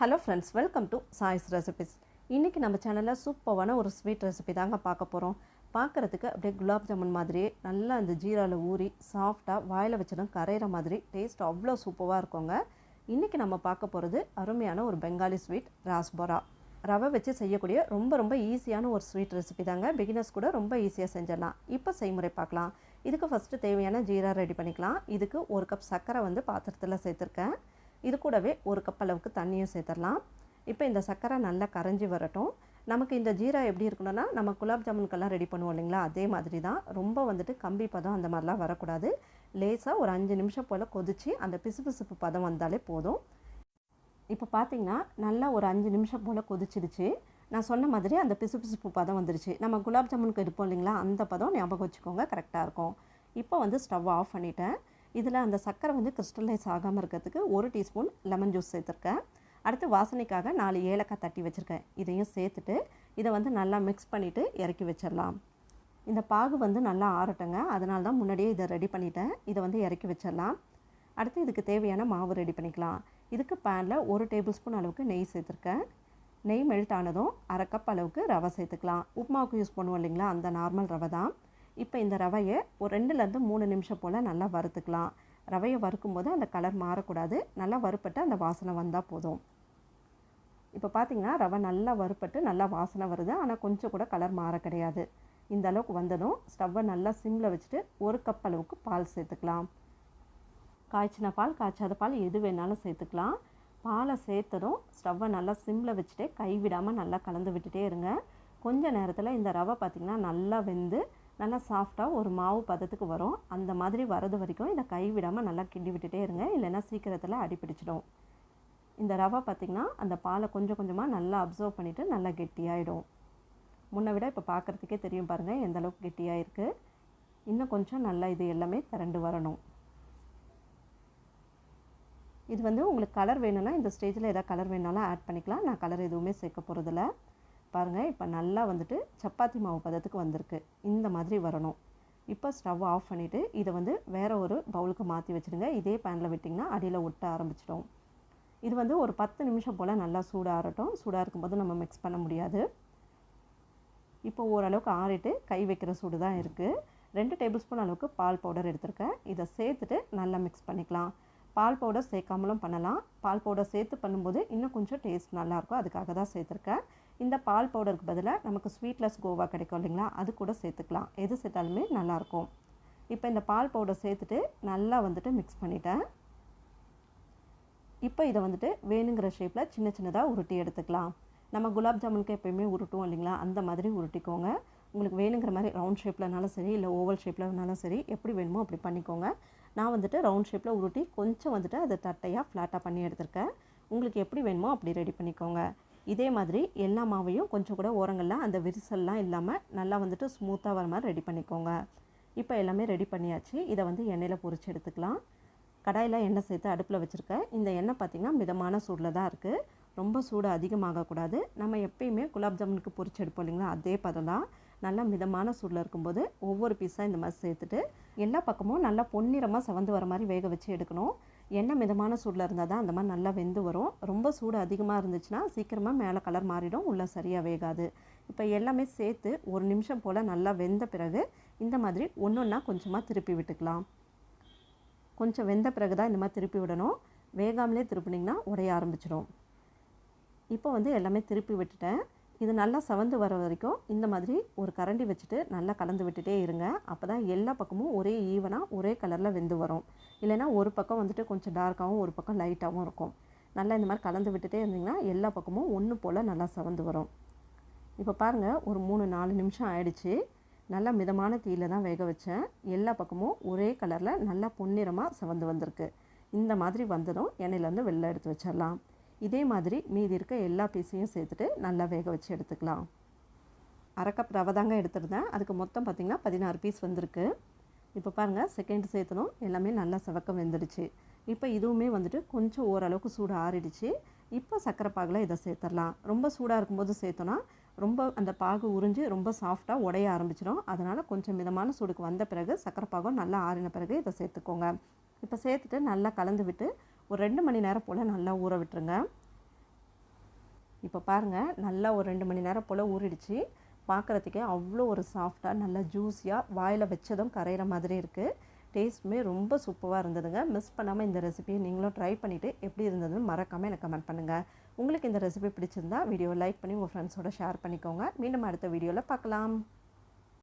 Hello friends, welcome to choice recipes. இன்றைக்கி நம்ம சேனலில் சூப்பரான ஒரு ஸ்வீட் ரெசிபி தாங்க பார்க்க போகிறோம். பார்க்குறதுக்கு அப்படியே குலாப் ஜாமுன் மாதிரியே நல்லா அந்த ஜீராவில் ஊறி சாஃப்டாக வாயில் வச்சதும் கரையிற மாதிரி டேஸ்ட் அவ்வளோ சூப்பராக இருக்குங்க. இன்றைக்கி நம்ம பார்க்க போகிறது அருமையான ஒரு பெங்காலி ஸ்வீட் ராஸ்பரா. ரவை வச்சு செய்யக்கூடிய ரொம்ப ஈஸியான ஒரு ஸ்வீட் ரெசிபி தாங்க. பிகினர்ஸ் கூட ரொம்ப ஈஸியாக செஞ்சிடலாம். இப்போ செய்முறை பார்க்கலாம். இதுக்கு ஃபஸ்ட்டு தேவையான ஜீரா ரெடி பண்ணிக்கலாம். இதுக்கு 1 கப் சர்க்கரை பாத்திரத்தில் சேர்த்துருக்கேன். இது கூடவே 1 கப் அளவுக்கு தண்ணியும் சேர்த்துடலாம். இப்போ இந்த சர்க்கரை நல்லா கரைஞ்சி வரட்டும். நமக்கு இந்த ஜீரா எப்படி இருக்கணும்னா, நம்ம குலாப் ஜாமுனுக்கெல்லாம் ரெடி பண்ணுவோம் இல்லைங்களா, அதே மாதிரி தான். ரொம்ப கம்பி பதம் அந்த மாதிரிலாம் வரக்கூடாது. லேசாக ஒரு 5 நிமிஷம் போல் கொதித்து அந்த பிசுபிசுப்பு பதம் வந்தாலே போதும். இப்போ பார்த்திங்கன்னா நல்லா ஒரு 5 நிமிஷம் போல் கொதிச்சிடுச்சு. நான் சொன்ன மாதிரி அந்த பிசுபிசுப்பு பதம் வந்துடுச்சு. நம்ம குலாப் ஜாமுனுக்கு எடுப்போம் இல்லைங்களா, அந்த பதம் ஞாபகம் வச்சுக்கோங்க, கரெக்டாக இருக்கும். இப்போ ஸ்டவ் ஆஃப் பண்ணிவிட்டேன். இதில் அந்த சர்க்கரை கிறிஸ்டலைஸ் ஆகாமல் இருக்கிறதுக்கு 1 டீஸ்பூன் லெமன் ஜூஸ் சேர்த்துருக்கேன். அடுத்து வாசனைக்காக 4 ஏலக்காய் தட்டி வச்சுருக்கேன். இதையும் சேர்த்துட்டு இதை நல்லா மிக்ஸ் பண்ணிவிட்டு இறக்கி வச்சிடலாம். இந்த பாகு நல்லா ஆறட்டுங்க, அதனால தான் முன்னாடியே இதை ரெடி பண்ணிவிட்டேன். இதை இறக்கி வச்சிடலாம். அடுத்து இதுக்கு தேவையான மாவு ரெடி பண்ணிக்கலாம். இதுக்கு பேனில் 1 டேபிள் ஸ்பூன் அளவுக்கு நெய் சேர்த்துருக்கேன். நெய் மெல்ட் ஆனதும் 1/2 கப் அளவுக்கு ரவை சேர்த்துக்கலாம். உப்புமாவுக்கு யூஸ் பண்ணுவோம் இல்லைங்களா, அந்த நார்மல் ரவை தான். இப்போ இந்த ரவையை ஒரு 2லேருந்து 3 நிமிஷம் போல் நல்லா வறுத்துக்கலாம். ரவையை வறுக்கும்போது அந்த கலர் மாறக்கூடாது. நல்லா வறுப்பட்டு அந்த வாசனை வந்தால் போதும். இப்போ பார்த்திங்கன்னா ரவை நல்லா வறுப்பட்டு நல்லா வாசனை வருது, ஆனால் கொஞ்சம் கூட கலர் மாற கிடையாது. இந்த அளவுக்கு வந்ததும் ஸ்டவ்வை நல்லா சிம்மில் வச்சுட்டு 1 கப் அளவுக்கு பால் சேர்த்துக்கலாம். காய்ச்சின பால், காய்ச்சாத பால் எது வேணாலும் சேர்த்துக்கலாம். பாலை சேர்த்ததும் ஸ்டவ்வை நல்லா சிம்மில் வச்சுட்டு கைவிடாமல் நல்லா கலந்து விட்டுட்டே இருங்க. கொஞ்சம் நேரத்தில் இந்த ரவை பார்த்திங்கன்னா நல்லா வெந்து நல்லா சாஃப்டாக ஒரு மாவு பதத்துக்கு வரும். அந்த மாதிரி வரது வரைக்கும் இதை கைவிடாமல் நல்லா கிண்டி விட்டுட்டே இருங்க, இல்லைன்னா சீக்கிரத்தில் அடிப்பிடிச்சிடும். இந்த ரவை பார்த்திங்கன்னா அந்த பாலை கொஞ்சம் கொஞ்சமாக நல்லா அப்சர்வ் பண்ணிவிட்டு நல்லா கெட்டியாகிடும். முன்னை விட இப்போ பார்க்குறதுக்கே தெரியும் பாருங்கள் எந்த அளவுக்கு கெட்டியாக இருக்குது. இன்னும் கொஞ்சம் நல்லா இது எல்லாமே திரண்டு வரணும். இது உங்களுக்கு கலர் வேணும்னா இந்த ஸ்டேஜில் எதாவது கலர் வேணாலும் ஆட் பண்ணிக்கலாம். நான் கலர் எதுவுமே சேர்க்க போகிறதில்ல. பாருங்கள், இப்போ நல்லா சப்பாத்தி மாவு பதத்துக்கு வந்திருக்கு. இந்த மாதிரி வரணும். இப்போ ஸ்டவ் ஆஃப் பண்ணிவிட்டு இதை வேறு ஒரு பவுலுக்கு மாற்றி வச்சுடுங்க. இதே பேனில் விட்டிங்கன்னா அடியில் ஒட்ட ஆரம்பிச்சிடும். இது ஒரு 10 நிமிஷம் போல் நல்லா சூடாகட்டும். சூடாக இருக்கும்போது நம்ம மிக்ஸ் பண்ண முடியாது. இப்போ ஓரளவுக்கு ஆறிட்டு கை வைக்கிற சூடு தான் இருக்குது. 2 டேபிள் ஸ்பூன் அளவுக்கு பால் பவுடர் எடுத்திருக்கேன். இதை சேர்த்துட்டு நல்லா மிக்ஸ் பண்ணிக்கலாம். பால் பவுடர் சேர்க்காமலும் பண்ணலாம். பால் பவுடர் சேர்த்து பண்ணும்போது இன்னும் கொஞ்சம் டேஸ்ட் நல்லாயிருக்கும், அதுக்காக தான் சேர்த்துருக்கேன். இந்த பால் பவுடருக்கு பதிலாக நமக்கு ஸ்வீட்லெஸ் கோவா கிடைக்கும் இல்லைங்களா, அது கூட சேர்த்துக்கலாம். எது சேர்த்தாலுமே நல்லாயிருக்கும். இப்போ இந்த பால் பவுடர் சேர்த்துட்டு நல்லா மிக்ஸ் பண்ணிட்டேன். இப்போ இதை வேணுங்கிற ஷேப்பில் சின்னதாக உருட்டி எடுத்துக்கலாம். நம்ம குலாப் ஜாமுனுக்கு எப்போயுமே உருட்டுவோம் இல்லைங்களா, அந்த மாதிரி உருட்டிக்கோங்க. உங்களுக்கு வேணுங்கிற மாதிரி ரவுண்ட் ஷேப்லனாலும் சரி, இல்லை ஓவல் ஷேப்லனாலும் சரி, எப்படி வேணுமோ அப்படி பண்ணிக்கோங்க. நான் ரவுண்ட் ஷேப்பில் உருட்டி கொஞ்சம் அதை தட்டையாக ஃப்ளாட்டாக பண்ணி எடுத்திருக்கேன். உங்களுக்கு எப்படி வேணுமோ அப்படி ரெடி பண்ணிக்கோங்க. இதே மாதிரி எல்லா மாவையும் கொஞ்சம் கூட ஓரங்களில் அந்த விரிசல்லாம் இல்லாமல் நல்லா ஸ்மூத்தாக வர மாதிரி ரெடி பண்ணிக்கோங்க. இப்போ எல்லாமே ரெடி பண்ணியாச்சு. இதை எண்ணெயில் பொரிச்சு எடுத்துக்கலாம். கடாயில் எண்ணெய் சேர்த்து அடுப்பில் வச்சுருக்கேன். இந்த எண்ணெய் பார்த்திங்கன்னா மிதமான சூடில் தான் இருக்குது. ரொம்ப சூடு அதிகமாகக்கூடாது. நம்ம எப்பயுமே குலாப் ஜாமுனுக்கு பொரிச்சு எடுப்போம் இல்லைங்களா, அதே பதம் தான். நல்லா மிதமான சூடில் இருக்கும்போது ஒவ்வொரு பீஸாக இந்த மாதிரி சேர்த்துட்டு எல்லா பக்கமும் நல்லா பொன்னிறமாக செவந்து வர மாதிரி வேக வச்சு எடுக்கணும். எண்ணெய் மிதமான சூடில் இருந்தால் தான் அந்த மாதிரி நல்லா வெந்து வரும். ரொம்ப சூடு அதிகமாக இருந்துச்சுன்னா சீக்கிரமாக மேலே கலர் மாறிடும், உள்ளே சரியாக வேகாது. இப்போ எல்லாமே சேர்த்து 1 நிமிஷம் போல் நல்லா வெந்த பிறகு இந்த மாதிரி ஒன்றா கொஞ்சமாக திருப்பி விட்டுக்கலாம். கொஞ்சம் வெந்த பிறகு தான் இந்த மாதிரி திருப்பி விடணும். வேகாமலே திருப்பினிங்கன்னா உடைய ஆரம்பிச்சிடும். இப்போ எல்லாமே திருப்பி விட்டுட்டேன். இது நல்லா செவந்து வர வரைக்கும் இந்த மாதிரி ஒரு கரண்டி வச்சுட்டு நல்லா கலந்து விட்டுட்டே இருங்க. அப்போ தான் எல்லா பக்கமும் ஒரே ஈவனாக ஒரே கலரில் வெந்து வரும். இல்லைனா ஒரு பக்கம் கொஞ்சம் டார்க்காகவும் ஒரு பக்கம் லைட்டாகவும் இருக்கும். நல்லா இந்த மாதிரி கலந்து விட்டுட்டே இருந்திங்கன்னா எல்லா பக்கமும் ஒன்று போல் நல்லா செவந்து வரும். இப்போ பாருங்கள், ஒரு 3-4 நிமிஷம் ஆயிடுச்சு. நல்லா மிதமான தீயில் தான் வேக வச்சேன். எல்லா பக்கமும் ஒரே கலரில் நல்லா பொன்னிறமாக செவந்து வந்திருக்கு. இந்த மாதிரி வந்ததும் எண்ணெயிலேருந்து வெளில எடுத்து வச்சிடலாம். இதே மாதிரி மீதி இருக்க எல்லா பீஸையும் சேர்த்துட்டு நல்லா வேக வச்சு எடுத்துக்கலாம். 1/2 கப் ரவை தாங்க எடுத்துருந்தேன். அதுக்கு மொத்தம் பார்த்திங்கன்னா 16 பீஸ் வந்திருக்கு. இப்போ பாருங்கள், செகண்ட் சேர்த்தனும் எல்லாமே நல்லா செவக்க வெந்துடுச்சு. இப்போ இதுவுமே கொஞ்சம் ஓரளவுக்கு சூடு ஆறிடுச்சு. இப்போ சர்க்கரை பாகில் இதை சேர்த்துடலாம். ரொம்ப சூடாக இருக்கும்போது சேர்த்தோன்னா ரொம்ப அந்த பாகு உறிஞ்சி ரொம்ப சாஃப்டாக உடைய ஆரம்பிச்சிடும். அதனால் கொஞ்சம் மிதமான சூடுக்கு வந்த பிறகு சர்க்கரை பாகம் நல்லா ஆறின பிறகு இதை சேர்த்துக்கோங்க. இப்போ சேர்த்துட்டு நல்லா கலந்து விட்டு ஒரு 2 மணி நேரம் போல் நல்லா ஊற விட்டுருங்க. இப்போ பாருங்கள், நல்லா ஒரு 2 மணி நேரம் போல் ஊறிடுச்சு. பார்க்குறதுக்கே அவ்வளோ ஒரு சாஃப்டாக நல்லா ஜூஸியாக வாயில் வச்சதும் கரையிற மாதிரி இருக்குது. டேஸ்ட்டுமே ரொம்ப சூப்பராக இருந்ததுங்க. மிஸ் பண்ணாமல் இந்த ரெசிபியை நீங்களும் ட்ரை பண்ணிவிட்டு எப்படி இருந்ததுன்னு மறக்காமல் எனக்கு கமெண்ட் பண்ணுங்கள். உங்களுக்கு இந்த ரெசிபி பிடிச்சிருந்தா வீடியோவை லைக் பண்ணி உங்கள் ஃப்ரெண்ட்ஸோட ஷேர் பண்ணிக்கோங்க. மீண்டும் அடுத்த வீடியோவில் பார்க்கலாம்.